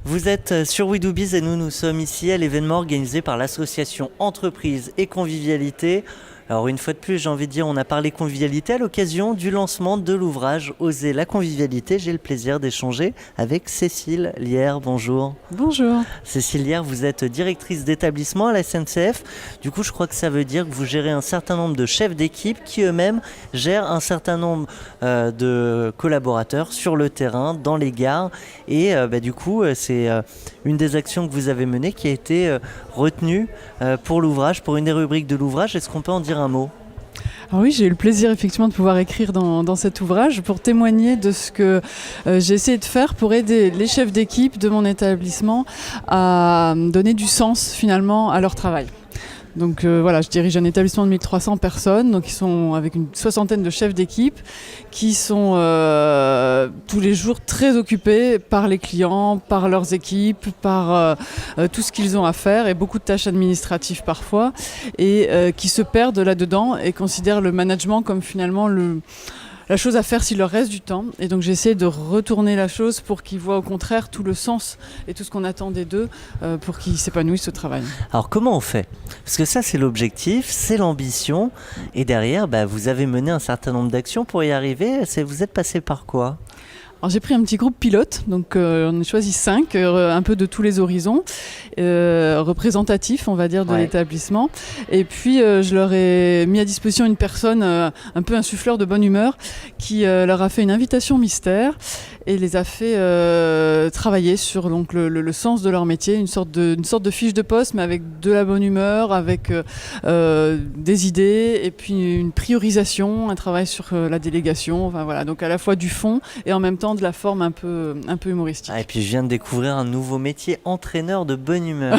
Vous êtes sur We Do Biz et nous sommes ici à l'événement organisé par l'association Entreprise et Convivialité. Alors une fois de plus, j'ai envie de dire, on a parlé convivialité à l'occasion du lancement de l'ouvrage Oser la convivialité. J'ai le plaisir d'échanger avec Cécile Lierre. Bonjour. Bonjour. Cécile Lierre, vous êtes directrice d'établissement à la SNCF. Du coup, je crois que ça veut dire que vous gérez un certain nombre de chefs d'équipe qui eux-mêmes gèrent un certain nombre de collaborateurs sur le terrain, dans les gares. Et du coup, c'est une des actions que vous avez menées qui a été retenue pour l'ouvrage, pour une des rubriques de l'ouvrage. Est-ce qu'on peut en dire un mot ? Alors oui, j'ai eu le plaisir effectivement de pouvoir écrire dans cet ouvrage pour témoigner de ce que j'ai essayé de faire pour aider les chefs d'équipe de mon établissement à donner du sens finalement à leur travail. Donc voilà, je dirige un établissement de 1300 personnes, donc ils sont avec une soixantaine de chefs d'équipe qui sont tous les jours très occupés par les clients, par leurs équipes, par tout ce qu'ils ont à faire et beaucoup de tâches administratives parfois et qui se perdent là-dedans et considèrent le management comme finalement la chose à faire s'il leur reste du temps. Et donc j'essaie de retourner la chose pour qu'ils voient au contraire tout le sens et tout ce qu'on attendait d'eux pour qu'ils s'épanouissent au travail. Alors comment on fait ? Parce que ça c'est l'objectif, c'est l'ambition. Et derrière, vous avez mené un certain nombre d'actions pour y arriver. Vous êtes passé par quoi ? Alors j'ai pris un petit groupe pilote, donc on a choisi 5, un peu de tous les horizons, représentatifs on va dire de l'établissement. Et puis je leur ai mis à disposition une personne, un peu un souffleur de bonne humeur, qui leur a fait une invitation mystère et les a fait travailler sur donc, le sens de leur métier, une sorte de fiche de poste mais avec de la bonne humeur, avec des idées et puis une priorisation, un travail sur la délégation, enfin voilà, donc à la fois du fond et en même temps de la forme un peu humoristique. Et puis je viens de découvrir un nouveau métier, entraîneur de bonne humeur.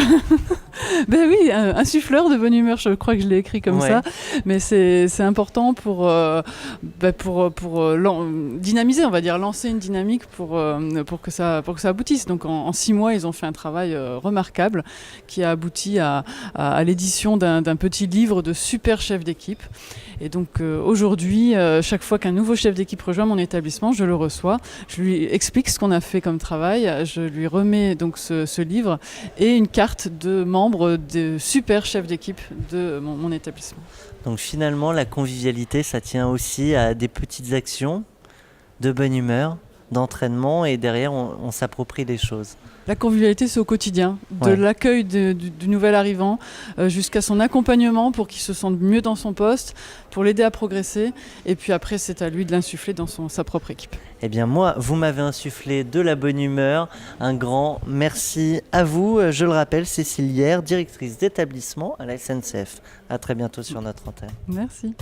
Ben oui, insuffleur de bonne humeur, je crois que je l'ai écrit comme ça, mais c'est important pour dynamiser, on va dire, lancer une dynamique pour que ça aboutisse. Donc en 6 mois, ils ont fait un travail remarquable qui a abouti à l'édition d'un petit livre de super chefs d'équipe. Et donc aujourd'hui, chaque fois qu'un nouveau chef d'équipe rejoint mon établissement, je le reçois, je lui explique ce qu'on a fait comme travail, je lui remets donc ce livre et une carte de membres de super chefs d'équipe de mon établissement. Donc finalement, la convivialité, ça tient aussi à des petites actions de bonne humeur, d'entraînement, et derrière, on s'approprie les choses. La convivialité, c'est au quotidien, de l'accueil du nouvel arrivant jusqu'à son accompagnement pour qu'il se sente mieux dans son poste, pour l'aider à progresser. Et puis après, c'est à lui de l'insuffler dans sa propre équipe. Eh bien moi, vous m'avez insufflé de la bonne humeur. Un grand merci à vous. Je le rappelle, Cécile Lierre, directrice d'établissement à la SNCF. À très bientôt sur notre antenne. Merci.